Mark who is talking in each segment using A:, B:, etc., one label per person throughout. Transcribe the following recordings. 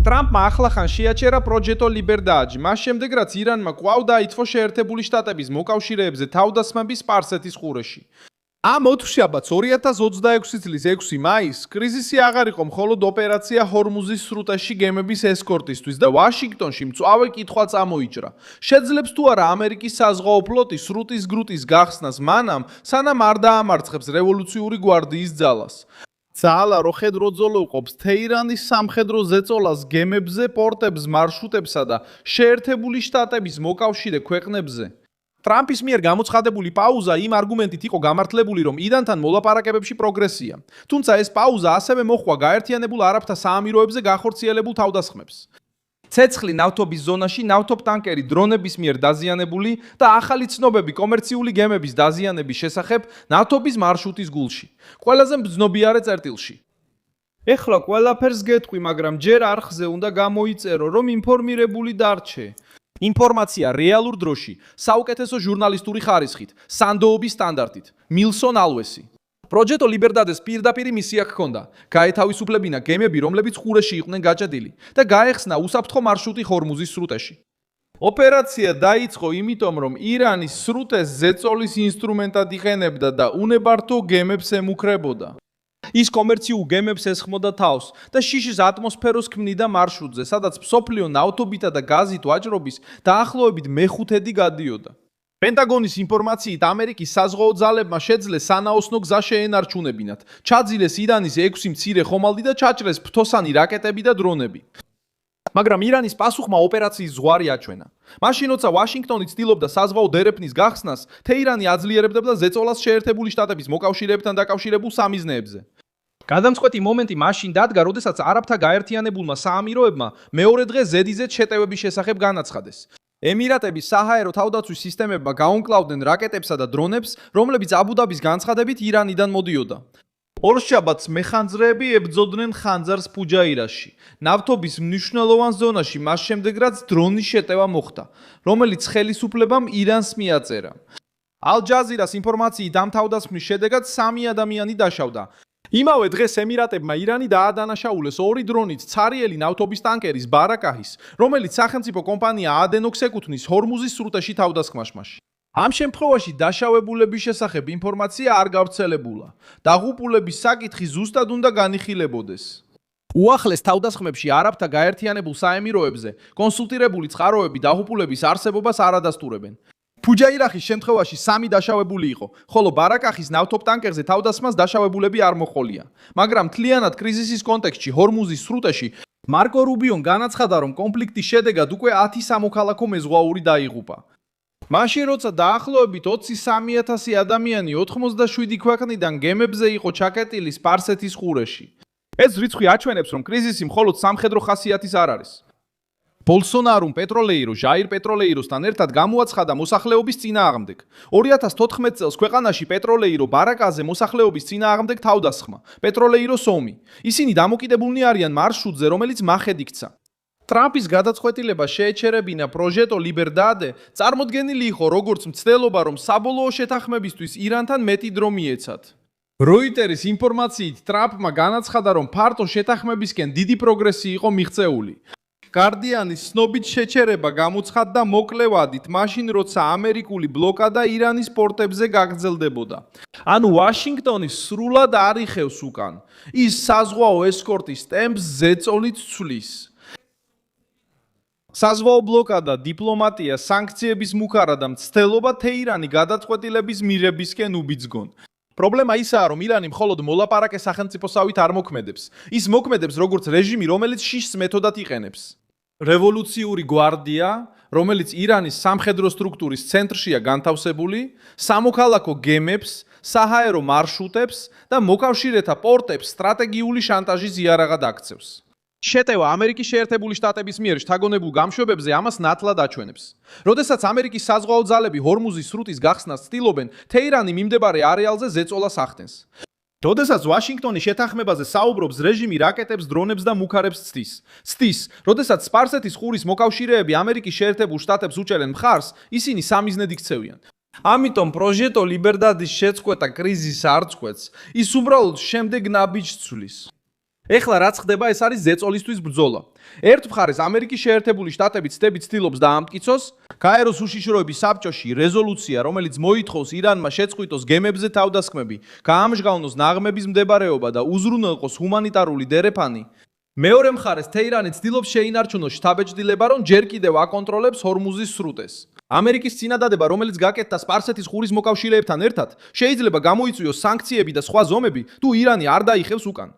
A: ტრამპმა ახლახან შეაჩერა პროჟეტო ლიბერდადი, მას შემდეგ რაც ირანმა კვლავ დაითხოვა შეერთებული შტატების მოკავშირეებზე თავდასხმების სპარსეთის ყურეში. ამ ოთხშაბათს 2026 წლის 6 მაისს კრიზისი აღარ იყო მხოლოდ ოპერაცია ჰორმუზის სრუტეში გემების ესკორტისთვის და ვაშინგტონში მწვავე კითხვა წამოიჭრა. შეძლებს თუ არა ამერიკის საზღვაო ფლოტი სრუტის გრუტის გახსნას მანამ, სანამ არ დაამარცხებს რევოლუციური გვარდიის ძალას. ძალა რო ხედრო-ძოლო უყოფს თეირანის სამხედრო ზეწოლას გემებზე, პორტებს, მარშრუტებსა და შეერთებული შტატების მოკავშირე ქვეყნებზე. ტრამპის მიერ გამოცხადებული პაუზა იმ არგუმენტით იყო გამართლებული, რომ ირანთან მოლაპარაკებებში პროგრესია. თუმცა ეს პაუზა ასევე მოჰყვა გაერთიანებულ არაბთა საამიროებზე განხორციელებულ თავდასხმებს. ცეცხლი ნავთობის ზონაში ნავთობტანკერი დრონების მიერ დაზიანებული და ახალი ცნობები კომერციული გემების დაზიანების შესახებ ნავთობის მარშრუტის გულში. ყველაზე მბრძნობიარე წერტილში. ეხლა ყველაფერს გეტყვი, მაგრამ ჯერ არხზე უნდა გამოიწერო, რომ ინფორმირებული დარჩე. ინფორმაცია რეალურ დროში, საუკეთესო ჟურნალისტური ხარისხით, სანდოობის სტანდარტით. მილსონ ალვესი. პროჟეტო ლიბერდადეს პირდაპირი მისია ჰქონდა. გაეთავისუფლებინა გემები, რომლებიც ყურეში იყვნენ გაჭედილი და გაეხსნა უსაფრთხო მარშრუტი ჰორმუზის სრუტეში. ოპერაცია დაიწყო იმიტომ, რომ ირანის სრუტეს ზეწოლის ინსტრუმენტად იყენებდა და უნებართო გემებს ემუქრებოდა. ის კომერციულ გემებს ესხმოდა თავს და შიშის ატმოსფეროს ქმნიდა მარშრუტზე, სადაც მსოფლიო ნავთობითა და გაზით ვაჭრობის დაახლოებით მეხუთედი გადიოდა. პენტაგონის ინფორმაციით ამერიკის საზღვაო ძალებმა შეძლეს სანაოსნო გზა შეენარჩუნებინათ, ჩაძილეს ირანის 6 მცირე ხომალდი და ჩაჭრეს ფთოსანი რაკეტები და დრონები. მაგრამ ირანის პასუხმა ოპერაციის ზღვარი აჩვენა. მაშინ როცა ვაშინგტონი ცდილობდა საზღვაო დერეფნის გახსნას, თეირანი აძლიერებდა ზეწოლას შეერთებული შტატების მოკავშირეებთან დაკავშირებულ სამიზნეებზე. გადამწყვეტი მომენტი მაშინ დადგა, როდესაც არაბთა გაერთიანებულმა საამიროებმა მეორე დღე ზედიზედ შეტევების შესახებ განაცხადეს. ემირატების საჰაერო თავდაცვის სისტემებმა გაუმკლავდნენ რაკეტებსა და დრონებს, რომლებიც აბუ-დაბის განცხადებით ირანიდან მოდიოდა. ორშაბათს მეხანძრეები ებრძოდნენ ხანძარს ფუჯაირაში, ნავთობის მნიშვნელოვან ზონაში, მას შემდეგ რაც დრონის შეტევა მოხდა, რომელიც ხელისუფლებამ ირანს მიაწერა. ალ-ჯაზირას ინფორმაციით ამ თავდასხმის შედეგად 3 ადამიანი დაშავდა. იმავე დღეს ემირატებმა ირანი დაადანაშაულეს 2 დრონით ცარიელი ნავთობის ტანკერის ბარაკაჰის, რომელიც სახელმწიფო კომპანია ადენოქს ეკუთვნის ჰორმუზის სრუტეში თავდასხმაში. ამ შემთხვევაში დაშავებულების შესახებ ინფორმაცია არ გავრცელებულა. დაღუპულების საკითხი ზუსტად უნდა განიხილებოდეს. უახლეს თავდასხმებში არაბთა გაერთიანებულ საემიროებზე კონსულტირებული წყაროები დაღუპულების არსებობას არ ადასტურებენ. ფუჯაირახის შემთხვევაში 3 დაშავებული იყო, ხოლო ბარაკაჰის ნავთობტანკერზე თავდასხმას დაშავებულები არ მოჰყოლია. მაგრამ მთლიანად კრიზისის კონტექსტში ჰორმუზის სრუტეში მარკო რუბიომ განაცხადა, რომ კონფლიქტის შედეგად უკვე 10 სამოქალაქო მეზღვაური დაიღუპა. მაშინ როცა დაახლოებით 23,000 ადამიანი 87 ქვეყნიდან გემებზე იყო ჩაკეტილი სპარსეთის ყურეში. ეს რიცხვი აჩვენებს, რომ კრიზისი მხოლოდ სამხედრო ხასიათის არ არის. ბოლსონარუმ პეტროლეირო ჟაირ პეტროლეიროსთან ერთად გამოაცხადა მოსახლეობის წინააღმდეგ. 2014 წელს ქვეყანაში პეტროლეირო ბარაკაზე მოსახლეობის წინააღმდეგ თავდასხმა, პეტროლეიროს ომი. ისინი დამოკიდებულნი არიან მარშრუტზე, რომელიც მახედ იქცა. ტრამპის გადაწყვეტილება შეეჩერებინა პროჟეტო ლიბერდადე წარმოდგენილი იყო როგორც მცდელობა, რომ საბოლოო შეთანხმებისთვის ირანთან მეტი დრო მიეცათ. როიტერის ინფორმაციით ტრამპმა განაცხადა, რომ ფართო შეთანხმებისკენ დიდი პროგრესი იყო მიღწეული. გარდიანის ცნობით შეჩერება გამოცხადდა მოკლევადით, მაშინ როცა ამერიკული ბლოკადა ირანის პორტებზე გაგრძელდებოდა. ანუ ვაშინგტონი სრულად არ იხევს უკან. ის საზღვაო ესკორტის ტემპს ზეწოლით ცვლის. საზღვაო ბლოკადა, დიპლომატია, სანქციების მუქარა და მცდელობა თეირანი გადაწყვეტილების მიღებისკენ უბიძგონ. პრობლემა ისაა, რომ ირანი მხოლოდ მოლაპარაკე სახელმწიფოსავით არ მოქმედებს. ის მოქმედებს როგორც რეჟიმი, რომელიც შიშს მეთოდად იყენებს. რევოლუციური გვარდია, რომელიც ირანის სამხედრო სტრუქტურის ცენტრშია განთავსებული, სამოქალაქო გემებს, საჰაერო მარშრუტებს და მოკავშირეთა პორტებს სტრატეგიული შანტაჟის იარაღად აქცევს. შეტევა ამერიკის შეერთებული შტატების მიერ შთაგონებულ გამშვებებზე ამას ნათლად აჩვენებს. როდესაც ამერიკის საზღვაო ძალები ჰორმუზის სრუტის გახსნას ცდილობენ, თეირანი მიმდებარე არეალზე ზეწოლას ახდენს. როდესაც ვაშინგტონი შეთანხმებაზე საუბრობს, რეჟიმი რაკეტებს, დრონებს და მუქარებს ცდის. როდესაც სპარსეთის ყურის მოკავშირეები ამერიკის შეერთებულ შტატებს უჭერენ მხარს, ისინი სამიზნედ იქცევიან. ამიტომ პროჟეტო ლიბერდადის შეწყვეტა კრიზისს არ წყვეტს, ის უბრალოდ შემდეგ ნაბიჯს ცვლის. ეხლა რაც ხდება, ეს არის ზეწოლისთვის ბრძოლა. ერთ მხარეს ამერიკის შეერთებული შტატები ცდილობს დაამტკიცოს გაეროს უშიშროების საბჭოში რეზოლუცია, რომელიც მოითხოვს ირანმა შეწყვიტოს გემებზე თავდასხმები, გაამჟღავნოს ნაღმების მდებარეობა და უზრუნველყოს ჰუმანიტარული დერეფანი. მეორე მხარეს თეირანი ცდილობს შეინარჩუნოს შთაბეჭდილება, რომ ჯერ კიდევ აკონტროლებს ჰორმუზის სრუტეს. ამერიკის წინადადება, რომელიც გაკეთდა სპარსეთის ყურის მოკავშირეებთან ერთად, შეიძლება გამოიწვიოს სანქციები და სხვა ზომები, თუ ირანი არ დაიხევს უკან.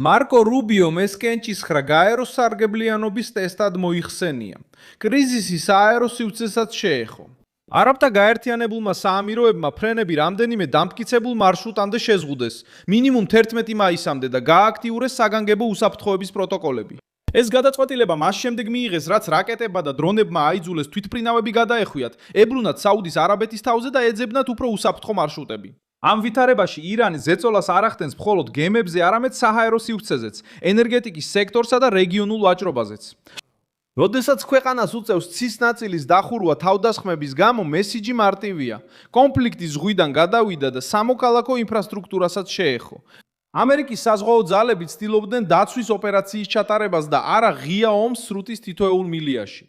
A: მარკო რუბიომ ეს კენჭისხრა გაეროს სარგებლიანობის ტესტად მოიხსენია. კრიზისი საერო სივრცესაც შეეხო. არაბთა გაერთიანებულმა საამიროებმა ფრენები რამდენიმე დამტკიცებულ მარშრუტამდე შეზღუდეს, მინიმუმ 11 მაისამდე და გააქტიურეს საგანგებო უსაფრთხოების პროტოკოლები. ეს გადაწყვეტილება მას შემდეგ მიიღეს, რაც რაკეტებმა და დრონებმა აიძულეს თვითმფრინავები გადაეხვიათ, ებრუნათ საუდის არაბეთის თავზე და ეძებნათ უფრო უსაფრთხო მარშრუტები. ამ ვითარებაში ირანი ზეწოლას არ ახდენს მხოლოდ გემებზე, არამედ საჰაერო სივრცეზეც, ენერგეტიკის სექტორსა და რეგიონულ ვაჭრობაზეც. როდესაც ქვეყანას უწევს ცის ნაწილის დახურვა თავდასხმების გამო, მესიჯი მარტივია. კონფლიქტი ზღვიდან გადავიდა და სამოქალაქო ინფრასტრუქტურასაც შეეხო. ამერიკის საზღვაო ძალები ცდილობდნენ დაცვის ოპერაციის ჩატარებას და არა ღია ომს სრუტის თითოეულ მილიაში.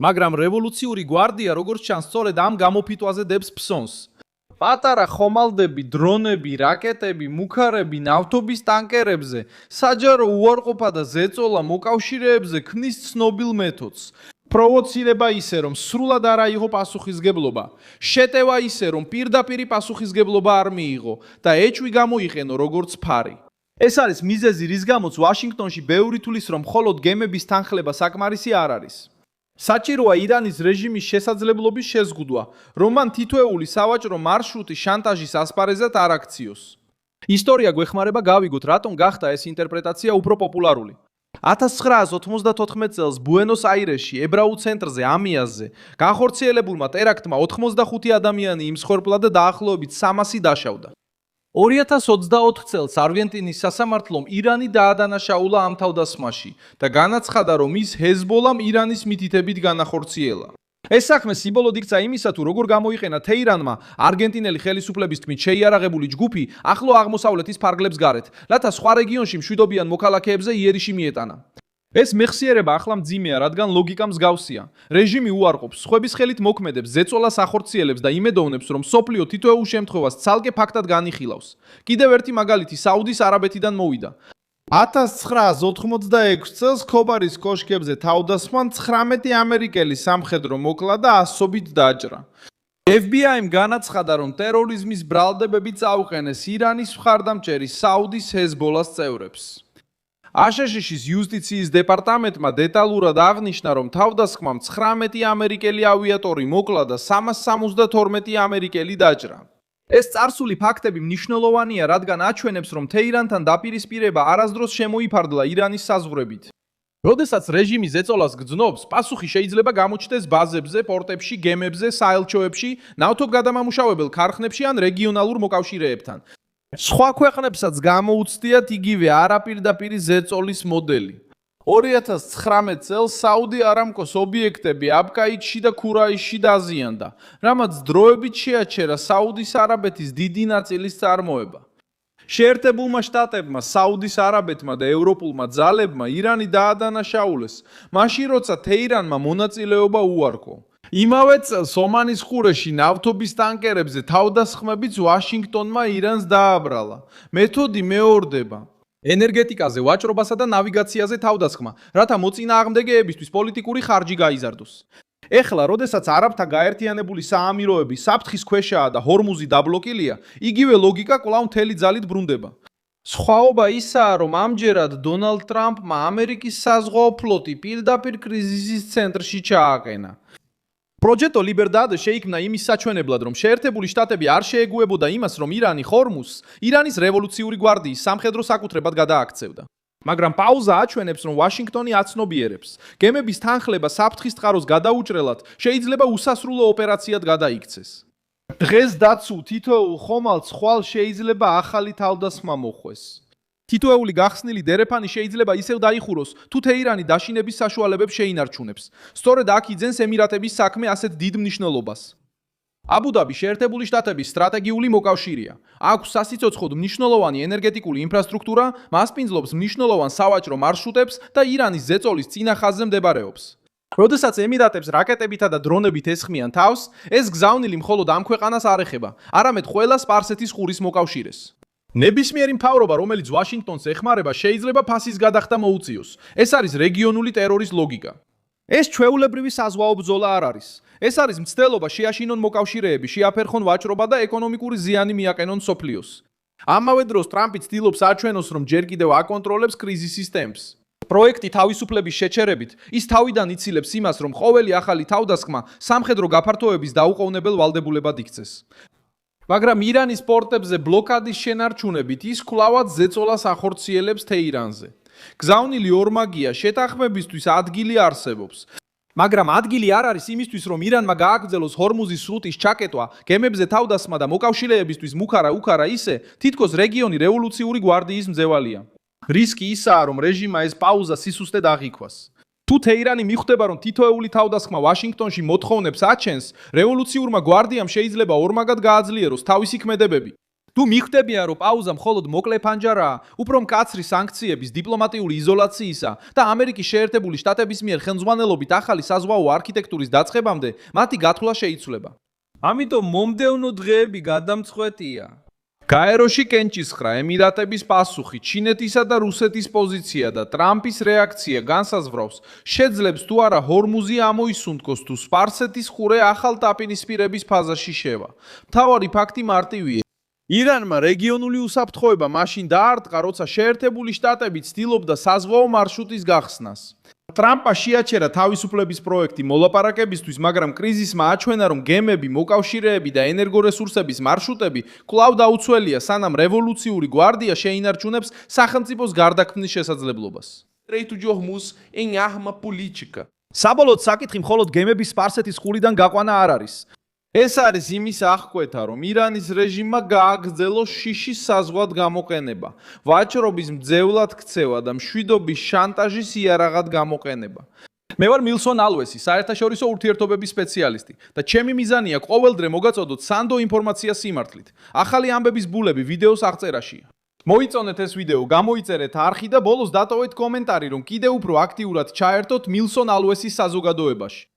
A: მაგრამ რევოლუციური გვარდია, როგორც ჩანს, სწორედ ამ გამოფიტვაზე დებს ფსონს. პატარა ხომალდები, დრონები, რაკეტები, მუქარები, ნავთობის ტანკერებზე, საჯარო უარყოფა და ზეწოლა მოკავშირეებზე ქმნის ცნობილ მეთოდს. პროვოცირება ისე, რომ სრულად არ აიღო პასუხისგებლობა, შეტევა ისე, რომ პირდაპირი პასუხისგებლობა არ მიიღო და ეჭვი გამოიყენო როგორც ფარი. ეს არის მიზეზი, რის გამოც ვაშინგტონში ბევრი თulis, რომ მხოლოდ გემების თანხლება საკმარისი არ არის. საჭიროა ირანის რეჟიმის შესაძლებლობის შეზღუდვა, რომ მან თითოეული სავაჭრო მარშრუტი შანტაჟის ასპარეზად არ აქციოს. ისტორია გვეხმარება გავიგოთ, რატომ გახდა ეს ინტერპრეტაცია უფრო პოპულარული. 1994 წელს ბუენოს-აირესში, ებრაულ ცენტრზე, ამიაზზე, განხორციელებულმა ტერაქტმა 85 ადამიანი იმსხვერპლა და დაახლოებით 300 დაშავდა. 2024 წელს არგენტინის სასამართლომ ირანი დაადანაშაულა ამ თავდასხმაში და განაცხადა, რომ ის ჰეზბოლამ ირანის მითითებით განახორციელა. ეს საქმე სიმბოლოდ იქცა იმისა, თუ როგორ გამოიყენა თეირანმა არგენტინელი ხელისუფლების თქმით შეიარაღებული ჯგუფი ახლო აღმოსავლეთის ფარგლებს გარეთ, რათა სხვა რეგიონში მშვიდობიან მოქალაქეებზე იერიში მიეტანა. ეს მეხსიერება ახლა მძიმეა, რადგან ლოგიკა მსგავსია. რეჟიმი უარყოფს, სხვების ხელით მოქმედებს, ზეწოლას ახორციელებს და იმედოვნებს, რომ სოფლიო თითოეულ შემთხვევას ცალკე ფაქტად განიხილავს. კიდევ ერთი მაგალითი საუდის არაბეთიდან მოვიდა. 1986 წელს ქობარის კოშკებზე თავდასხმამ 19 ამერიკელი სამხედრო მოკლა და ასობით დაჭრა. FBI-მ განაცხადა, რომ ტერორიზმის ბრალდებები წაუყენეს ირანის მხარდამჭერი საუდის ჰეზბოლას წევრებს. აშშ-ის იუსტიციის დეპარტამენტმა დეტალურად აღნიშნა, რომ თავდასხმამ 19 ამერიკელი ავიატორი მოკლა და 372 ამერიკელი დაჭრა. ეს წარსული ფაქტები მნიშვნელოვანია, რადგან აჩვენებს, რომ თეირანთან დაპირისპირება არასდროს შემოიფარდლა ირანის საზღვრებით. როდესაც რეჟიმი ზეწოლას გრძნობს, პასუხი შეიძლება გამოჩნდეს ბაზებზე, პორტებში, გემებზე, საელჩოებში, ნავთობგადამამუშავებელ ქარხნებში ან რეგიონალურ მოკავშირეებთან. სხვა ქვეყნებსაც გამოუცდიათ იგივე არაპირდაპირი ზეწოლის მოდელი. 2019 წელს საუდი არამკოს ობიექტები აბკაიდში და ქურაისში დაზიანდა, რამაც დროებით შეაჩერა საუდის არაბეთის დიდი ნაწილის წარმოება. შეერთებულმა შტატებმა, საუდის არაბეთმა და ევროპულმა ძალებმა ირანი დაადანაშაულეს, მაშინ როცა თეირანმა მონაწილეობა უარყო. იმავე წელს ომანის ყურეში ნავთობის ტანკერებზე თავდასხმებით ვაშინგტონმა ირანს დააბრალა. მეთოდი მეორდება. ენერგეტიკაზე, ვაჭრობასა და ნავიგაციაზე თავდასხმა, რათა მოწინააღმდეგეებისთვის პოლიტიკური ხარჯი გაიზარდოს. ეხლა, როდესაც არაბთა გაერთიანებული საამიროები საფრთხის ქვეშაა და ჰორმუზი დაბლოკილია, იგივე ლოგიკა კვლავ მთელი ძალით ბრუნდება. სხვაობა ისაა, რომ ამჯერად დონალდ ტრამპმა ამერიკის საზღვაო ფლოტი პირდაპირ კრიზისის ცენტრში ჩააყენა. პროჯექტო ლიბერდადე შეიქმნა იმის საჩვენებლად, რომ შეერთებული შტატები არ შეეგუებოდა იმას, რომ ირანი ხორმუზს ირანის რევოლუციური გვარდიის სამხედრო საკუთრებად გადააქცევდა. მაგრამ პაუზა აჩვენებს, რომ ვაშინგტონი აცნობიერებს. გემების თანხლება საფრთხის წყაროს გადაუჭრელად შეიძლება უსასრულო ოპერაციად გადაიქცეს. დღეს დაცულ თითოეულ ხომალდს ხვალ შეიძლება ახალი თავდასხმა მოხვეს. თითოეული გახსნილი დერეფანი შეიძლება ისევ დაიხუროს, თუ თეირანი დაშინების საშუალებებს შეინარჩუნებს. სწორედ აქ იძენს ემირატების საქმე ასეთ დიდ მნიშვნელობას. აბუ-დაბი შეერთებული შტატების სტრატეგიული მოკავშირეა. აქვს სასიცოცხლოდ მნიშვნელოვანი ენერგეტიკული ინფრასტრუქტურა, მასპინძლობს მნიშვნელოვან სავაჭრო მარშრუტებს და ირანის ზეწოლის წინა ხაზზე მდებარეობს. როდესაც ემირატებს რაკეტებითა და დრონებით ესხმიან თავს, ეს გზავნილი მხოლოდ ამ ქვეყანას არ ეხება, არამედ ყველა სპარსეთის ყურის მოკავშირეს. ნებისმიერი მთავრობა, რომელიც ვაშინგტონს ეხმარება, შეიძლება ფასის გადახდა მოუწიოს. ეს არის რეგიონული ტერორის ლოგიკა. ეს ჩვეულებრივი საზღვაო ბრძოლა არ არის. ეს არის მცდელობა შეაშინონ მოკავშირეები, შეაფერხონ ვაჭრობა და ეკონომიკური ზიანი მიაყენონ სოფლიოს. ამავე დროს ტრამპი ცდილობს აჩვენოს, რომ ჯერ კიდევ აკონტროლებს კრიზისის ტემპს. პროექტი თავისუფლების შეჩერებით ის თავიდან იცილებს იმას, რომ ყოველი ახალი თავდასხმა სამხედრო გაფართოების დაუყოვნებელ ვალდებულებად იქცეს. მაგრამ ირანის პორტებზე ბლოკადის შენარჩუნებით ის კვლავაც ზეწოლას ახორციელებს თეირანზე. გზავნილი ორმაგია, შეთანხმებისთვის ადგილი არსებობს. მაგრამ ადგილი არ არის იმისთვის, რომ ირანმა გააგრძელოს ჰორმუზის სრუტის ჩაკეტვა, გემებზე თავდასხმა და მოკავშირეებისთვის მუქარა-უქარა ისე, თითქოს რეგიონი რევოლუციური გვარდიის მძევალია. რისკი ისაა, რომ რეჟიმმა ეს პაუზა სისუსტედ აღიქვას. თუ თეირანი მიხვდება, რომ თითოეული თავდასხმა ვაშინგტონში მოთხოვნებს აჩენს, რევოლუციურმა გვარდიამ შეიძლება ორმაგად გააძლიეროს თავისი ქმედებები. თუ მიხვდებიან, რომ პაუზა მხოლოდ მოკლე ფანჯარაა, უფრო მკაცრი სანქციების, დიპლომატიური იზოლაციისა და ამერიკის შეერთებული შტატების მიერ ხელმძღვანელობით ახალი საზღვაო არქიტექტურის დაწყებამდე, მათი გათვლა შეიცვლება. ამიტომ მომდევნო დღეები გადამწყვეტია. გაეროში კენჭისხრა, ემირატების პასუხი, ჩინეთისა და რუსეთის პოზიცია და ტრამპის რეაქცია განსაზღვრავს, შეძლებს თუ არა ჰორმუზი ამოისუნთქოს თუ სპარსეთის ყურე ახალ ტაპირისპირების ფაზაში შევა. მთავარი ფაქტი მარტივია. ირანმა რეგიონული უსაფრთხოება მაშინ დაარტყა, როცა შეერთებული შტატები ცდილობდა საზღვაო მარშრუტის გახსნას. ტრამპმა შეაჩერა თავისუფლების პროექტი მოლაპარაკებისთვის, მაგრამ კრიზისმა აჩვენა, რომ გემები, მოკავშირეები და ენერგორესურსების მარშრუტები კვლავ დაუცველია, სანამ რევოლუციური გვარდია შეინარჩუნებს სახელმწიფოს გარდაქმნის შესაძლებლობას.
B: Direito de Hormuz em arma política.
A: საბოლოოდ საკითხი მხოლოდ გემების სპარსეთის ყურიდან გაყვანა არ არის. ეს არის იმის აღკვეთა, რომ ირანის რეჟიმმა გააგრძელოს შიშის საზღვად გამოყენება, ვაჭრობის მძევლად ქცევა და მშვიდობის შანტაჟის იარაღად გამოყენება. მე ვარ მილსონ ალვესი, საერთაშორისო ურთიერთობების სპეციალისტი და ჩემი მიზანია ყოველდღე მოგაწოდოთ სანდო ინფორმაცია სიმართლით. ახალი ამბების ბულები ვიდეოს აღწერაშია. მოიწონეთ ეს ვიდეო, გამოიწერეთ არხი და ბოლოს დატოვეთ კომენტარი, რომ კიდევ უფრო აქტიურად ჩაერთოთ მილსონ ალვესის საზოგადოებაში.